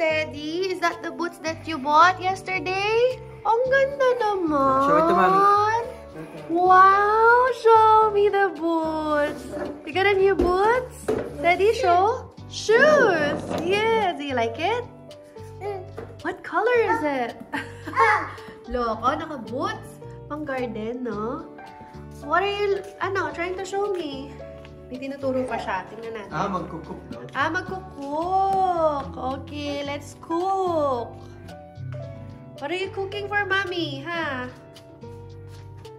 Sadie? Is that the boots that you bought yesterday? Ang ganda naman. Show it to mommy. Wow, show me the boots. You got a new boots? Sadie, show. Shoes. Yeah, do you like it? What color is it? Look, oh, naka-boots. Pang garden, no? What are you, trying to show me? May tinuturo pa siya. Tingnan natin. Magkukook daw. Magkukook. Okay, let's cook. What are you cooking for mommy, ha?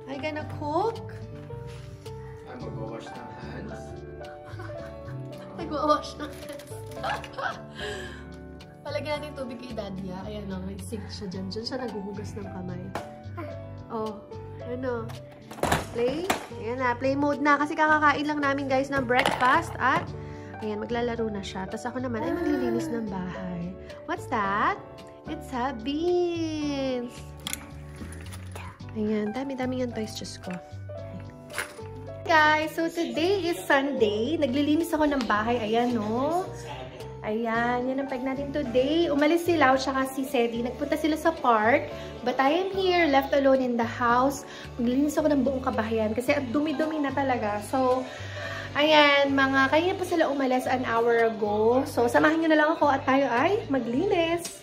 Are you gonna cook? I'm mag-wash ng hands. Nag-wash ng hands. Palagyan natin tubig kay Daddy, ha? Ayan o, may sink siya dyan. Diyan siya naghuhugas ng kamay. Oh, ano? Play? Ayan na, play mode na. Kasi kakakain lang namin, guys, ng breakfast. At, ayan, maglalaro na siya. Tapos ako naman ay maglilinis ng bahay. What's that? It's a beans. Ayan, dami-dami yung toys, Diyos ko. Guys, so today is Sunday. Naglilinis ako ng bahay. Ayan, no? Ayan, yan ang peg natin today. Umalis si Lau tsaka si Sadie. Nagpunta sila sa park. But I am here, left alone in the house. Maglilinis ako ng buong kabahayan kasi ang dumi-dumi na talaga. So, ayan, kanina po sila umalis an hour ago. So, samahan nyo na lang ako at tayo ay maglinis.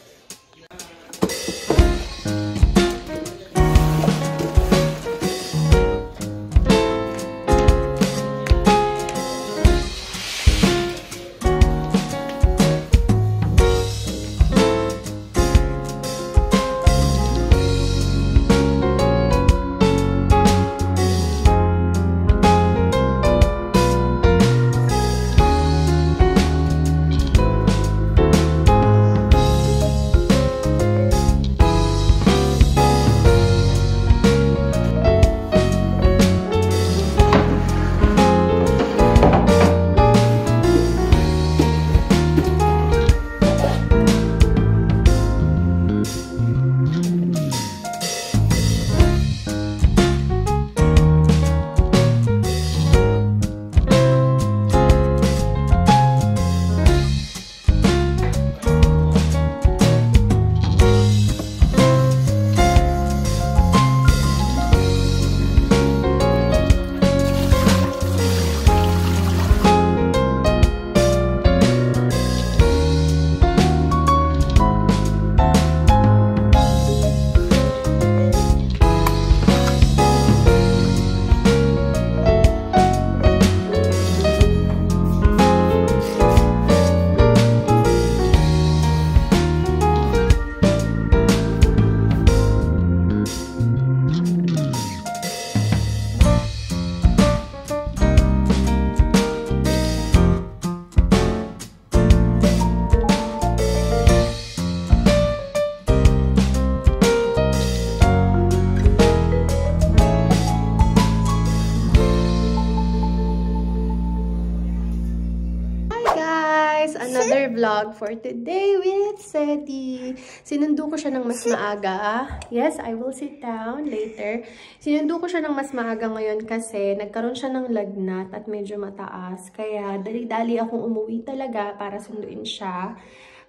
Another vlog for today with Sadie. Sinundo ko siya ng mas maaga. Yes, I will sit down later. Sinundo ko siya ng mas maaga ngayon kasi nagkaroon siya ng lagnat at medyo mataas. Kaya dali-dali akong umuwi talaga para sunduin siya.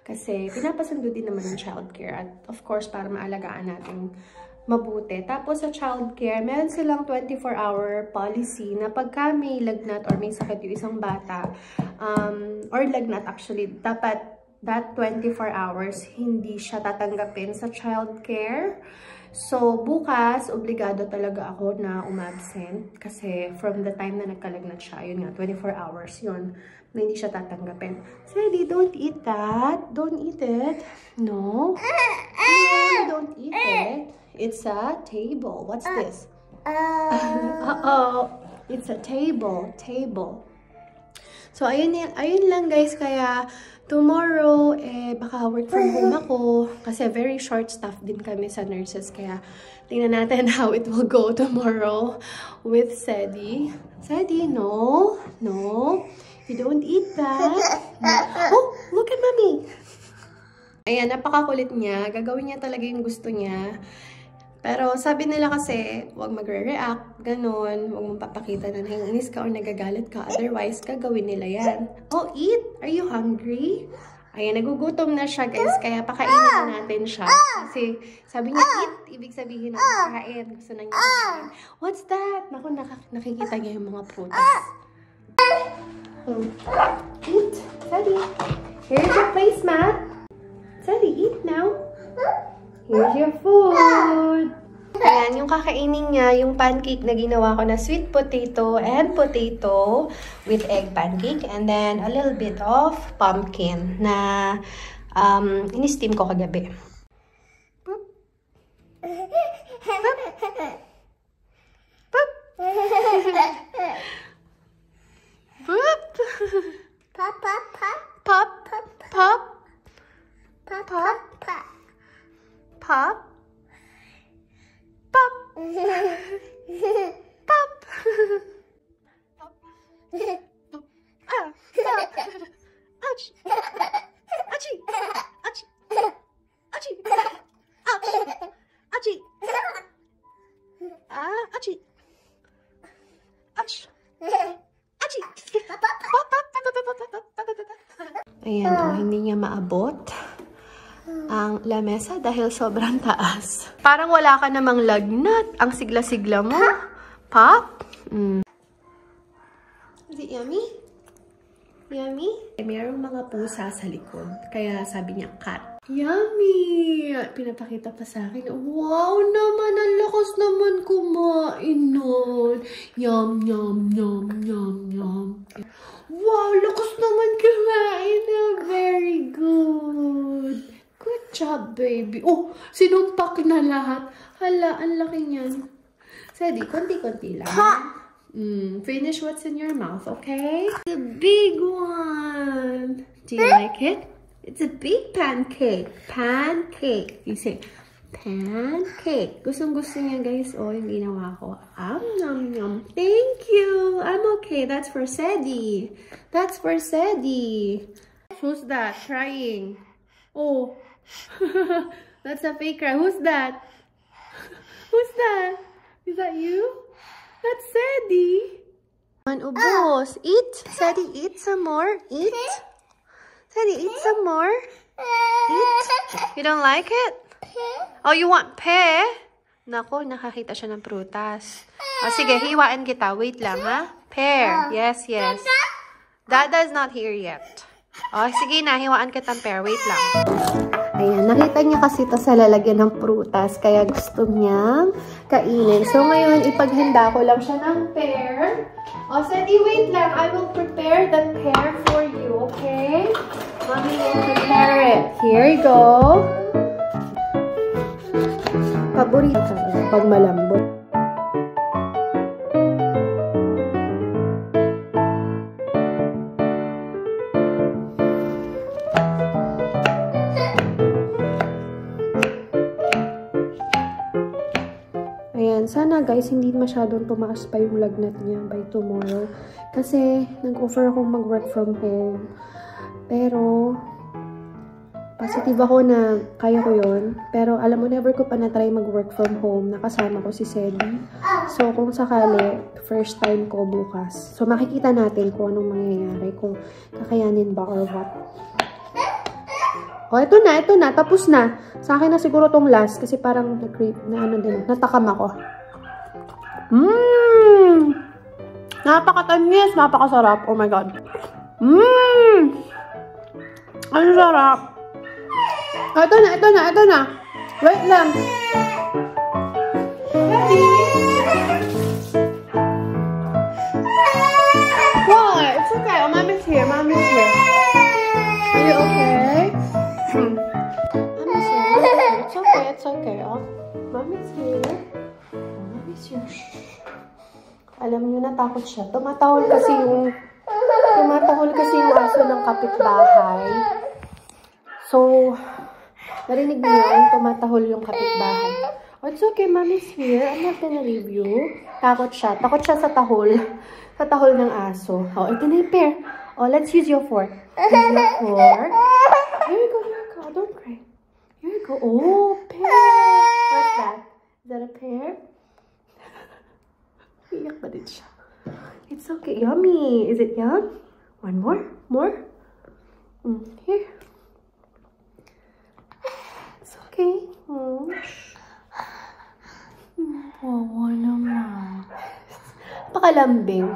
Kasi pinapasundo din naman ng childcare. At of course, para maalagaan natin mabuti. Tapos sa childcare, meron silang 24-hour policy na pagka may lagnat or may sakit yung isang bata, or lagnat actually, dapat that 24 hours hindi siya tatanggapin sa childcare. So, bukas, obligado talaga ako na umabsent kasi from the time na nagkalagnat siya, yun nga, 24 hours yun, na hindi siya tatanggapin. Sadie, don't eat that. Don't eat it. No. Don't eat it. It's a table. What's this? Uh-oh. It's a table. So, ayun lang guys. Kaya, tomorrow, baka work from home ako. Kasi very short staff din kami sa nurses. Kaya, tingnan natin how it will go tomorrow with Sadie. Sadie, no. No. You don't eat that. No. Oh, look at mommy. Ayan, napakakulit niya. Gagawin niya talaga yung gusto niya. Pero sabi nila kasi, huwag magre-react, ganun. Huwag mong papakita na naiinis ka o nagagalit ka. Otherwise, gagawin nila yan. Oh, eat! Are you hungry? Ayan, nagugutom na siya, guys. Kaya pakainin na natin siya. Kasi sabi niya, eat. Ibig sabihin na kain. Gusto na niya kain. What's that? Naku, nakikita niya yung mga prutas. Eat. Sadie. Here's your placemat. Sadie, eat now. Here's your food. Ayan, yung kakainin niya, yung pancake na ginawa ko na sweet potato and potato with egg pancake. And then, a little bit of pumpkin na in-steam ko kagabi. Boop. Boop. Boop. Pop, pop, pop. Pop, pop, pop. Pop, pop, pop. Pop. Pop. Pop. Ouch. Ouchie. Ouchie. Ouchie. Ouch. Ouchie. Ouchie. Ouch. Ouchie. Ayan, oh, hindi niya maabot ang lamesa dahil sobrang taas. Parang wala ka namang lagnat. Ang sigla-sigla mo. Pop? Is it yummy? Yummy? Mayroong mga pusa sa likod. Kaya sabi niya, cat. Yummy! Pinapakita pa sa akin. Wow naman! Ang lakas naman kumain nun. Yum, yum, yum, yum, yum. Wow! Lakas naman kumain na. Very good. Good job, baby. Oh, sinumpak na lahat. Hala, ang laki niyan. Sadie, konti-konti lang. Finish what's in your mouth, okay? The big one. Do you like it? It's a big pancake. Pancake. You say, pancake. Gustong-gusto niya, guys. Oh, yung ginawa ko. Nom, nom. Thank you. I'm okay. That's for Sadie. That's for Sadie. Who's that? Crying. Oh. That's a fake cry. Who's that? Who's that? Is that you? That's Sadie. Ubos. Eat. Sadie, eat some more. Eat. Sadie, eat some more. Eat. You don't like it? Oh, you want pear? Nako, nakakita siya ng prutas. Oh, sige, hiwain kita. Wait lang, ha? Pear. Yes, yes. Dada is not here yet. Oh, sige na. Hiwaan kitang pear. Wait lang. Ayan, nakita niya kasi ito sa lalagyan ng prutas, kaya gusto niyang kainin. So, ngayon, ipaghanda ko lang siya ng pear. O, Sadie, wait lang. I will prepare the pear for you, okay? Mommy will prepare it. Here you go. Paborito pag malambot. Sana guys, hindi masyadong tumaas pa yung lagnat niya by tomorrow. Kasi nag-offer akong mag-work from home. Pero positive ako na kaya ko yun. Pero alam mo, never ko pa na-try mag-work from home. Nakasama ko si Sadie. So kung sakali, first time ko bukas. So makikita natin kung anong mangyayari. Kung kakayanin ba or what. Oh, ito na. Tapos na. Sa akin na siguro tong last. Kasi parang natakam ako. Napakatamis. Napakasarap. Oh my God. Ang sarap. Ito na. Wait lang. What? It's okay. Oh, Mommy's here. Are you okay? It's okay. Oh, Mommy's here. Alam niyo, natakot siya. Tumatahol kasi yung aso ng kapitbahay. So, narinig niyo yung tumatahol yung kapitbahay. Oh, it's okay, Mommy's here. I'm not gonna leave you. Takot siya sa tahol. Sa tahol ng aso. Oh, ito na yung pear. Oh, let's use your fork. Use your fork. Here you go. Don't cry. Here you go. Oh, pear. What's that? Is that a pear? Iyak pa din siya. It's okay. Yummy. Is it yum? One more? More? Here. malambing.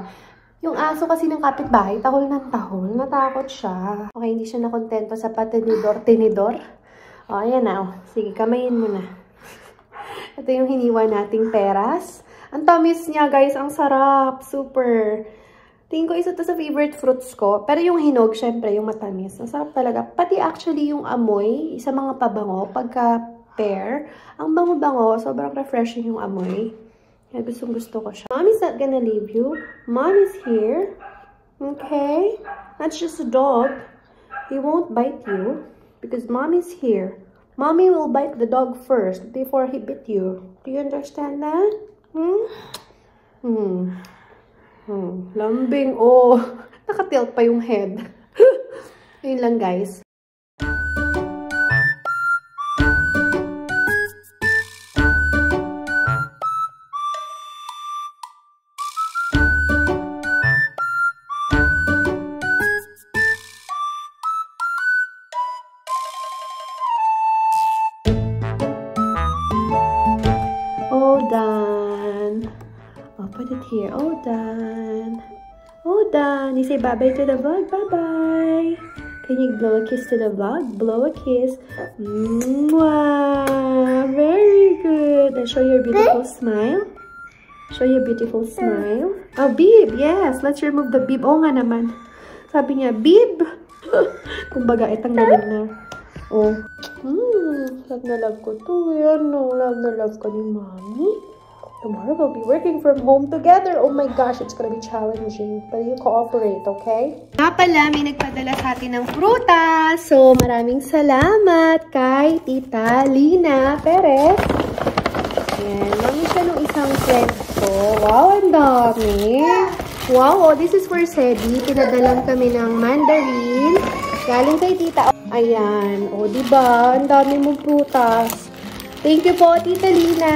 Yung aso kasi ng kapitbahay, tahol ng tahol. Natakot siya. Okay, hindi siya nakontento sa patinidor. O, ayan na. O. Sige, kamayin mo na. Ito yung hiniwa nating peras. Ang tamis niya, guys. Ang sarap. Super. Tingin ko isa to sa favorite fruits ko. Pero yung hinog, syempre, yung matamis. Ang sarap talaga. Pati actually yung amoy, sa mga pabango, pagka pear, ang bango-bango, sobrang refreshing yung amoy. Kaya gustong-gusto ko siya. Mommy's not gonna leave you. Mommy's here. Okay? That's just a dog. He won't bite you because Mommy's here. Mommy will bite the dog first before he bit you. Do you understand that? Lambing. Oh, nakatilt pa yung head. Ayun lang, guys. Done. I'll put it here. All done. All done. You say bye-bye to the vlog. Bye-bye. Can you blow a kiss to the vlog? Blow a kiss. Mwah. Very good. And show your beautiful smile. Show your beautiful smile. Oh, bib. Yes. Let's remove the bib. Oh nga naman. Sabi niya, bib. Kumbaga, itanggalin na. Oh. Love na love ko to. Ano, love na love ko ni Mommy. Tomorrow we'll be working from home together. Oh my gosh, it's gonna be challenging. But you cooperate, okay? Nga pala, may nagpadala sa atin ng prutas. So, maraming salamat kay Tita Lina Perez. Ayan, mami siya nung isang friend ko. Wow, ang dami. Wow, oh, this is for Sedi. Pinadalan kami ng mandarin. Galing kay Tita. Ayan. O, diba? Ang dami mong prutas. Thank you po, Tita Lina.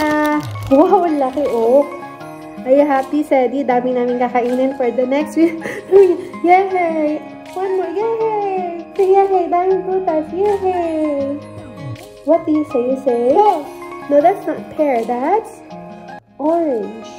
Wow, ang laki, oh. Ay, happy, Sedi. Dami namin kakainin for the next week. Yay! One more. Yay! Yay! Daming prutas. Yay! What do you say? You say? No, that's not pear. That's orange.